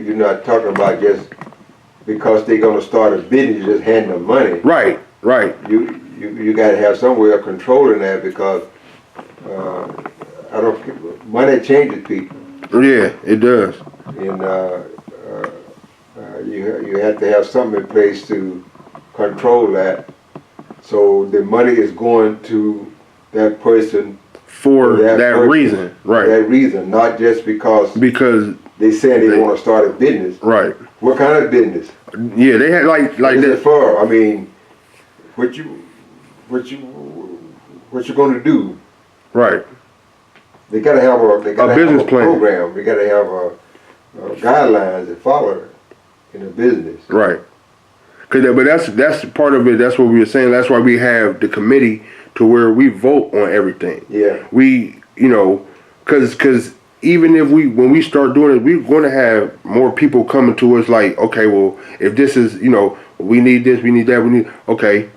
you're not talking about just because they're gonna start a business, you just hand them money. Right. You gotta have some way of controlling that because money changes people, Yeah, it does. and you have to have something in place to control that. So the money is going to that person For that reason, right? That reason, not just because they say they want to start a business. Right. What kind of business? Yeah, they had like What is that. it for? I mean, what you going to do? Right. They got to have a business plan. Program. They got to have guidelines to follow in a business. Right. But that's part of it. That's what we were saying. That's why we have the committee to where we vote on everything. Yeah. We, because even if when we start doing it, we're going to have more people coming to us like, okay, well, if this is, we need this, we need that, okay.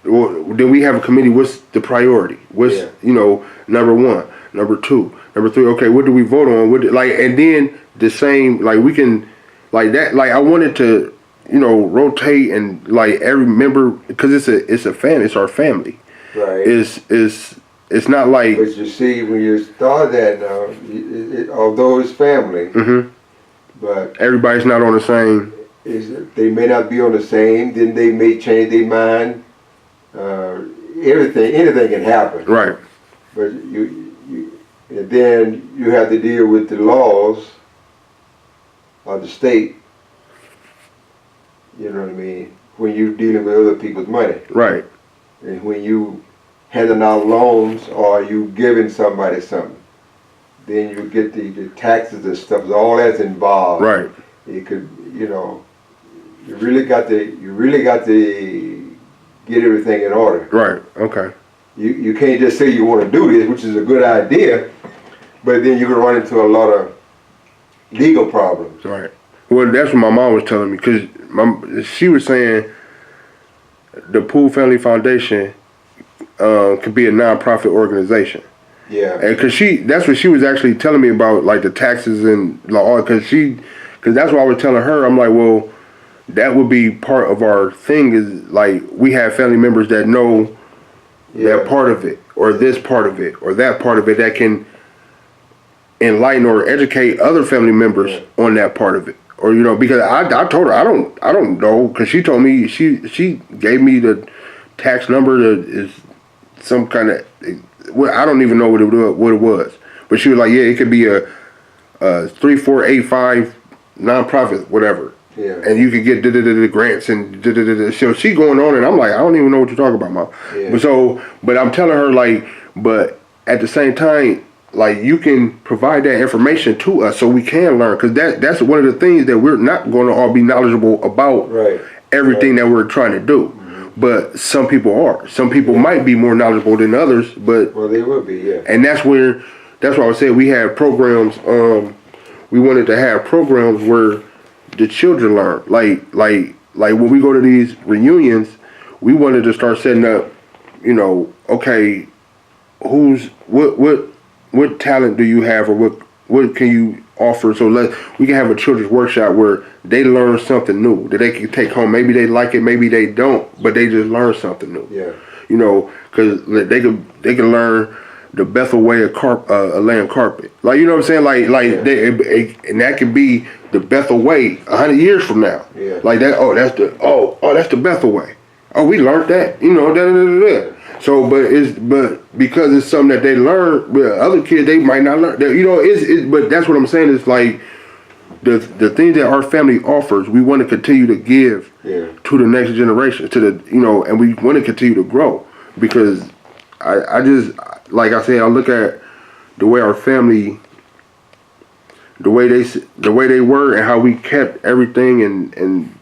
Well, then we have a committee. What's the priority? What's number one, number two, number three? Okay, what do we vote on? And then the same we can that. I wanted to rotate and every member because it's a family. It's our family. Right. It's not like. But you see, when you start that now, although it's family, but everybody's not on the same. They may not be on the same. Then they may change their mind. Anything can happen. Right. But and then you have to deal with the laws of the state. You know what I mean? When you're dealing with other people's money. Right. And when you handing out loans or you giving somebody something, then you get the taxes and stuff. All that's involved. Right. It could, you really got to get everything in order. Right. Okay. You can't just say you want to do this, which is a good idea, but then you can run into a lot of legal problems. Right. Well, that's what my mom was telling me because she was saying the Poole Family Foundation could be a non-profit organization. Yeah. And that's what she was actually telling me about, the taxes and all. Because that's what I was telling her. I'm like, well, that would be part of our thing. Is we have family members that know that part of it, or this part of it, or that part of it that can enlighten or educate other family members on that part of it. Or because I told her I don't know, because she told me she gave me the tax number that is some kind of I don't even know what it was, but she was like, yeah, it could be a 3485 nonprofit, whatever. Yeah. And you could get grants and so she going on, and I'm like, I don't even know what you're talking about, Mom. Yeah. But I'm telling her but at the same time, you can provide that information to us so we can learn, because that's one of the things that we're not going to all be knowledgeable about. Right. Everything that we're trying to do. Mm-hmm. But some people are. Some people might be more knowledgeable than others, but well, they will be, yeah. And that's why I said we have programs. We wanted to have programs where the children learn. Like when we go to these reunions, we wanted to start setting up. Okay, what talent do you have, or what can you offer? So we can have a children's workshop where they learn something new that they can take home. Maybe they like it, maybe they don't, but they just learn something new. Yeah. Because they can learn the Bethel way of laying carpet. You know what I'm saying? And that could be the Bethel way 100 years from now. Yeah. That's the Bethel way. Oh, we learned that. So, but because it's something that they learn, but other kids they might not learn. But that's what I'm saying is the things that our family offers, we want to continue to give to the next generation, and we want to continue to grow, because I just, like I said, I look at the way our family, the way they were, and how we kept everything, and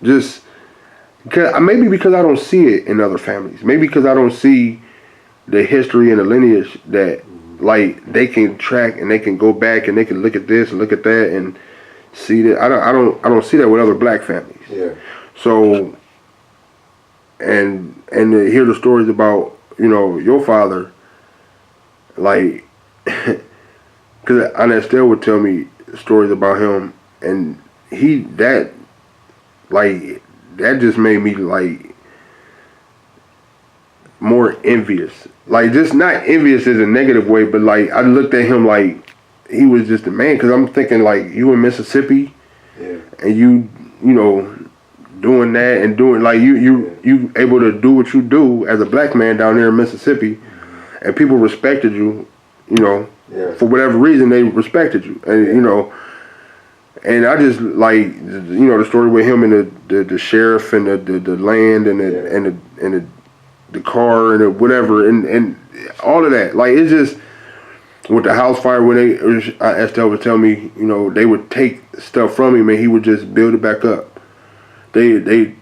just. Maybe because I don't see it in other families. Maybe because I don't see the history and the lineage that they can track, and they can go back and they can look at this and look at that and see that. I don't see that with other black families. Yeah. So and to hear the stories about your father, because Aunt Estelle would tell me stories about him and that just made me like more envious. Like, just not envious in a negative way, but like I looked at him like he was just a man. Because I'm thinking like, you in Mississippi, Yeah. and you know, doing that and doing like you able to do what you do as a black man down there in Mississippi, and people respected you, you know, Yeah. for whatever reason they respected you, and you know. And I just like, you know, the story with him and the sheriff and the land and the car and the whatever and all of that. Like, it's just with the house fire when Estelle would tell me, you know, they would take stuff from him and he would just build it back up. They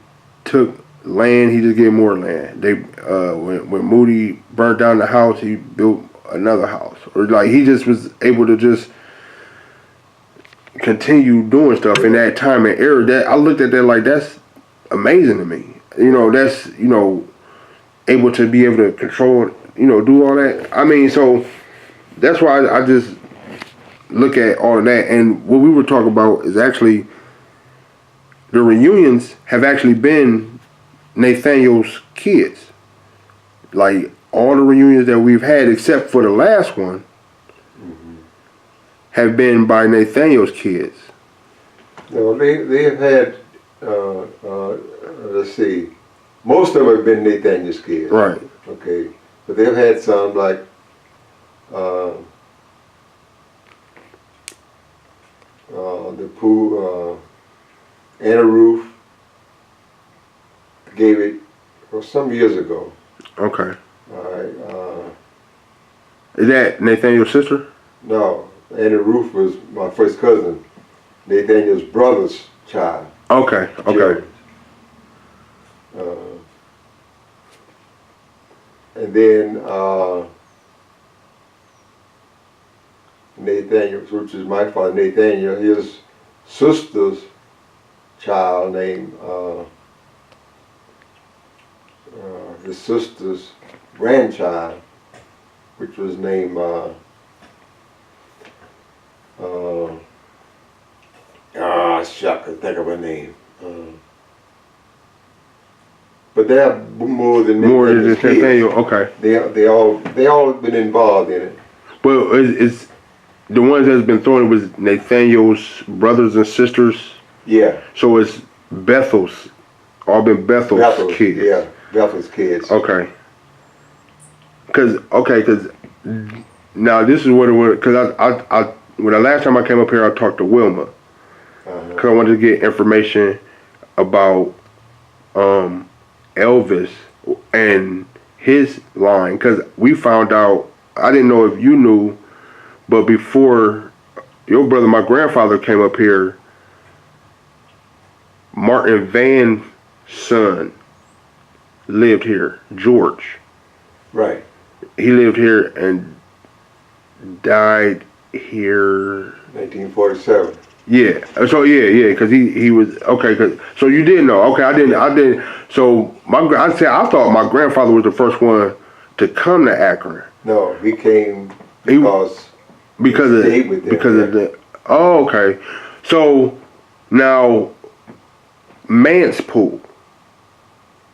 took land, he just gave more land. They when Moody burnt down the house, he built another house. Or like, he just was able to just continue doing stuff in that time and era. That I looked at that like, that's amazing to me. You know, that's, you know, able to be able to control, you know, do all that. I mean, so that's why I just look at all of that. And what we were talking about is actually the reunions have actually been Nathaniel's kids. Like, all the reunions that we've had, except for the last one, have been by Nathaniel's kids. No, they have had, let's see, most of them have been Nathaniel's kids. Right. Okay. But they've had some like, the pool, Anna Ruth gave it some years ago. Okay. All right. Is that Nathaniel's sister? No, Anna Ruth was my first cousin, Nathaniel's brother's child. Okay. Okay. And then Nathaniel, which is my father, Nathaniel, his sister's child named, his sister's grandchild, which was named, I can think of her name. But they have more than Nathaniel. Okay. They all been involved in it. Well, it's the ones that's been thrown was Nathaniel's brothers and sisters. Yeah. So it's Bethel's, all been Bethel's kids. Yeah, Bethel's kids. Okay. Cause now this is what it was. Cause I when the last time I came up here, I talked to Wilma. Cause I wanted to get information about Elvis and his line. Cause we found out, I didn't know if you knew, but before your brother, my grandfather came up here, Martin Van's son lived here, George. Right. He lived here and died here. 1947. Yeah. So yeah, because he was okay. So you didn't know? Okay, I didn't. So I thought my grandfather was the first one to come to Akron. No, he came because of the. Oh, okay. So now Mance Pool.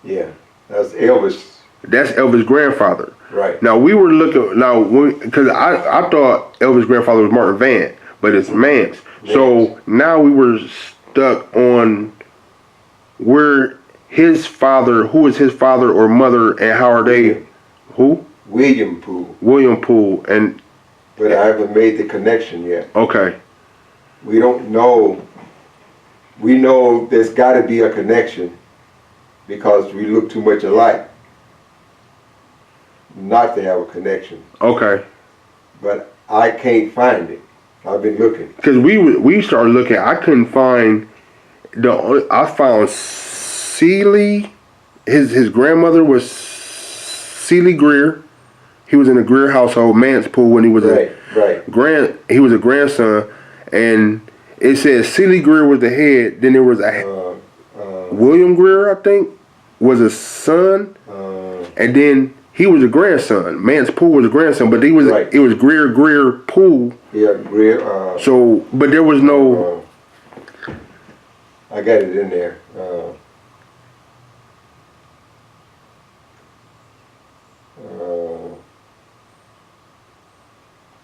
Yeah, that's Elvis. That's Elvis' grandfather. Right. Now we were looking because I thought Elvis' grandfather was Martin Van, but it's Mance. So now we were stuck on where his father, who is his father or mother, and how are they? Who? William Poole. William Poole, But I haven't made the connection yet. Okay. We don't know. We know there's got to be a connection because we look too much alike not to have a connection. Okay. But I can't find it. I've been looking. Because we started looking, I couldn't find I found Seeley. His grandmother was Seeley Greer. He was in the Greer household, Mance Poole, when he was he was a grandson, and it says Seeley Greer was the head. Then there was William Greer, I think, was a son, and then he was a grandson. Mance Poole was a grandson, but it was Greer Poole. Yeah, Greer. So, but there was no. I got it in there.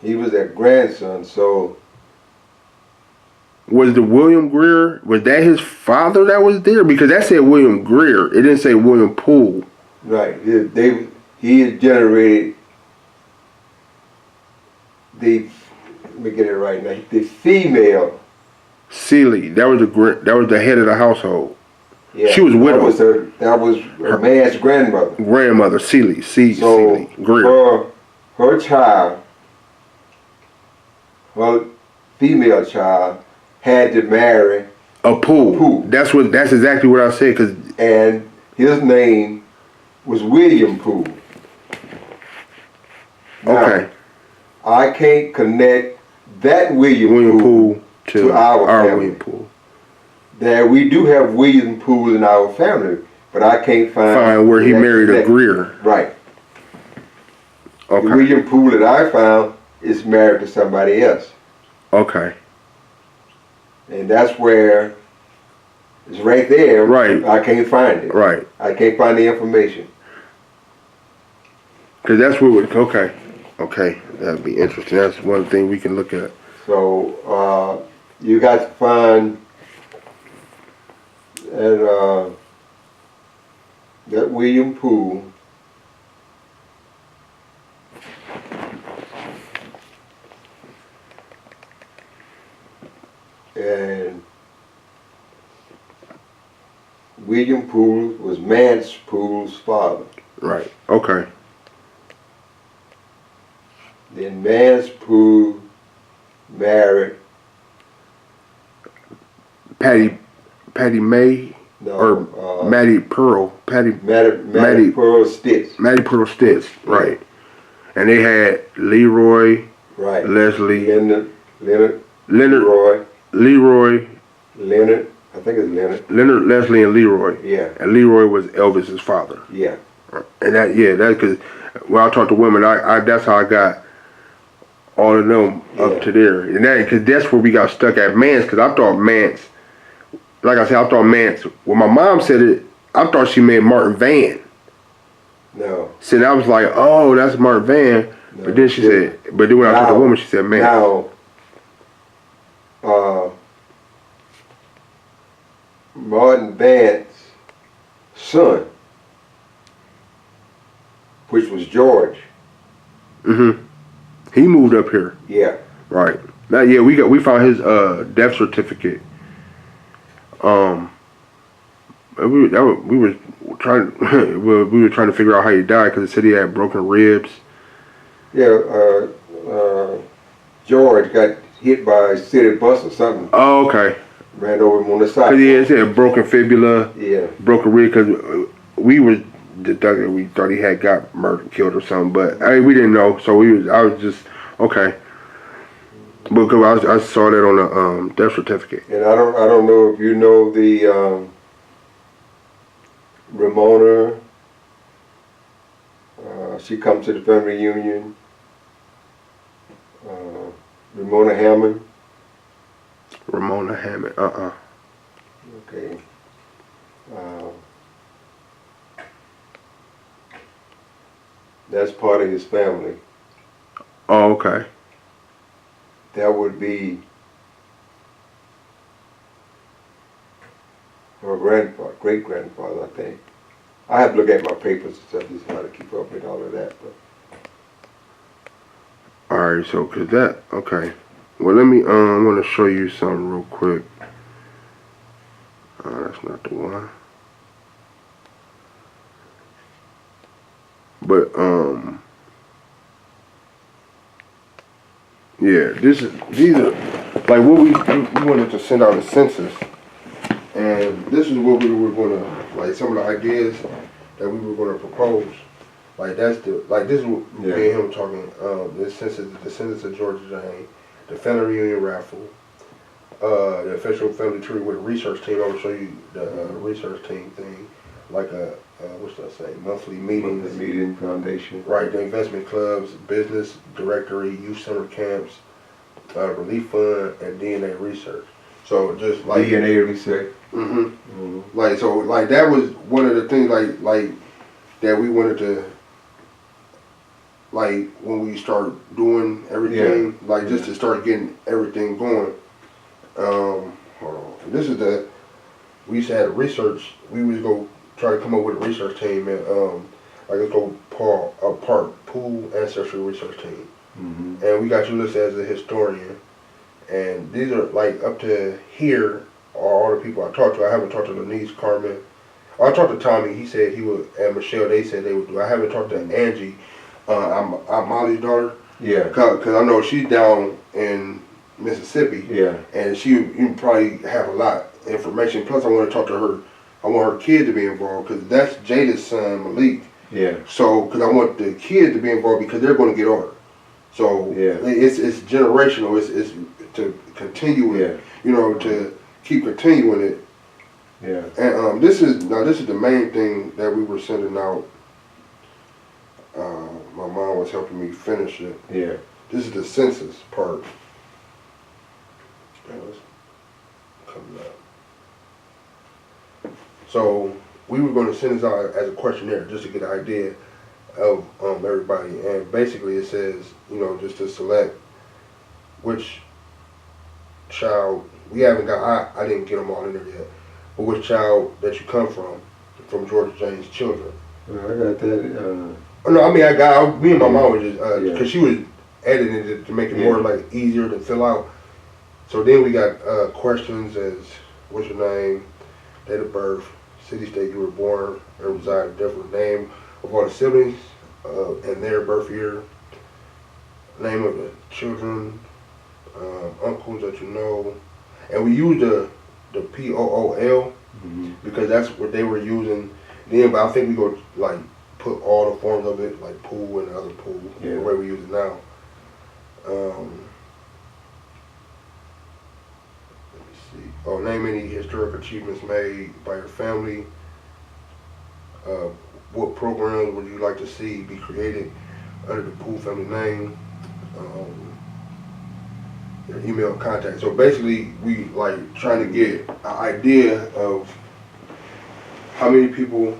He was their grandson, so Was the William Greer, was that his father that was there? Because that said William Greer. It didn't say William Poole. right. He had generated the. Let me get it right now. The female. Seeley. That was the head of the household. Yeah, She was widowed. That was her man's grandmother. Grandmother Seeley. So Seeley Greer. her child, her female child, had to marry, A Poole. Poole. That's exactly what I said. Cause and his name was William Poole. Now, okay, I can't connect that William Poole to our family. William Poole. That we do have William Poole in our family, but I can't Find where he married a Greer. Right. Okay. The William Poole that I found is married to somebody else. Okay. And that's where it's right there. Right. I can't find it. Right. I can't find the information. Cause that's where okay. Okay. That'd be interesting. That's one thing we can look at. So you got to find that William Poole. And William Poole was Mance Poole's father. Right. Okay. Then Mance Poole married Patty May or Mattie Pearl. Mattie Pearl Stitz. Mattie Pearl Stitz. Right. And they had Leroy. Right. Leslie. Leonard. Leroy. Leonard. I think it's Leonard. Leonard, Leslie, and Leroy. Yeah. And Leroy was Elvis's father. Yeah. And that because when I talk to women, I that's how I got all of them up to there. And that because that's where we got stuck at Mance. Because I thought Mance, like I said, I thought Mance. When my mom said it, I thought she meant Martin Van. No. So I was like, oh, that's Martin Van. No, but then she said, but then when I talked to the woman, she said Mance. Now, Martin Vance's son, which was George. Mm-hmm. He moved up here. Yeah. Right. Now, yeah, we found his death certificate. We were trying to figure out how he died because it said he had broken ribs. Yeah. George got hit by a city bus or something. Oh, okay. Ran over him on the side. Cause he had broken fibula. Yeah. Broken rib because we thought he had got murdered, killed or something, but we didn't know. So I was just okay. Because I saw that on the death certificate. And I don't know if you know the Ramona. She comes to the family reunion. Ramona Hammond. Ramona Hammond. Okay. That's part of his family. Oh, okay. That would be her grandfather, great grandfather, I think. I have to look at my papers and stuff just how to keep up with all of that. But. All right, so cause that okay. Well, let me I want to show you something real quick. That's not the one. But yeah, these are like what we wanted to send out a census, and this is what we were gonna like some of the ideas that we were gonna propose. Like this is what me and him talking. The census of Georgia Jane, the family reunion raffle, the official family tree with a research team. I will show you the research team thing, like what should I say? Monthly meetings. Monthly meeting foundation. Right, the investment clubs, business directory, youth summer camps, relief fund, and DNA research. So just like DNA research. like so like that was one of the things like that we wanted to like when we start doing everything like just to start getting everything going. Hold on. This is we used to have a research. We would go try to come up with a research team and like let's go part pool ancestry research team. And we got you listed as a historian. And these are like up to here are all the people I talked to. I haven't talked to Denise, Carmen. I talked to Tommy. He said he would, and Michelle. They said they would do. I haven't talked to Angie. I'm Molly's daughter. Yeah. Cause I know she's down in Mississippi. Yeah. And you probably have a lot of information. Plus, I want to talk to her. I want her kid to be involved because that's Jada's son, Malik. Yeah. So, because I want the kids to be involved because they're going to get older. So it's generational. It's to continue it. You know, to keep continuing it. Yeah. And this is the main thing that we were sending out. My mom was helping me finish it. Yeah. This is the census part. That was coming up. So we were going to send this out as a questionnaire just to get an idea of everybody, and basically it says, you know, just to select which child. We haven't got. I didn't get them all in there yet. But which child that you come from Georgia Jane's children. Well, I got that. No, I mean me and my mom was just because she was editing it to make it more like easier to fill out. So then we got questions as what's your name, date of birth, city, state you were born, and reside, different name of all the siblings and their birth year, name of the children, uncles that you know, and we used the POOL because that's what they were using then. But I think we go like put all the forms of it like pool and other pool the way we use it now. Let me see. Oh, name any historic achievements made by your family. What programs would you like to see be created under the Pool family name? Your email contact. So basically, we like trying to get an idea of how many people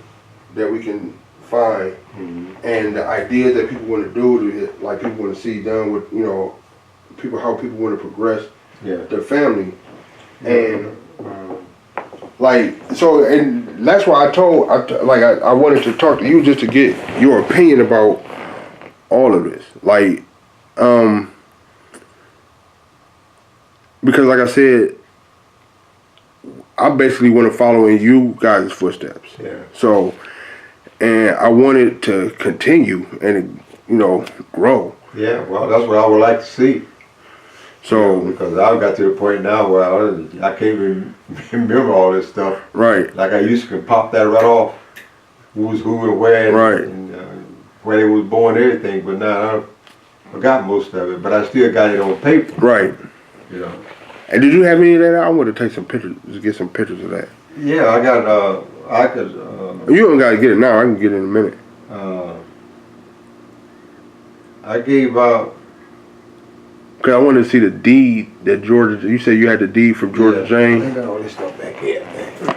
that we can find, and the idea that people want to do, like people want to see done with, you know, how people want to progress their family, and like so, and that's why I wanted to talk to you just to get your opinion about all of this, like, because like I said, I basically want to follow in you guys' footsteps. Yeah. So, and I wanted to continue and, you know, grow. Yeah, well, that's what I would like to see. So, because I've got to the point now where I can't even remember all this stuff. Right. Like I used to pop that right off, who's who and where, right, and where they was born, everything. But now I forgot most of it. But I still got it on paper. Right. You know. And did you have any of that? I want to take some pictures, just get some pictures of that. Yeah, I got. I could. You don't got to get it now. I can get it in a minute. I gave out. Cause I wanted to see the deed that Georgia. You said you had the deed from Georgia Jane. I got all this stuff back here, man.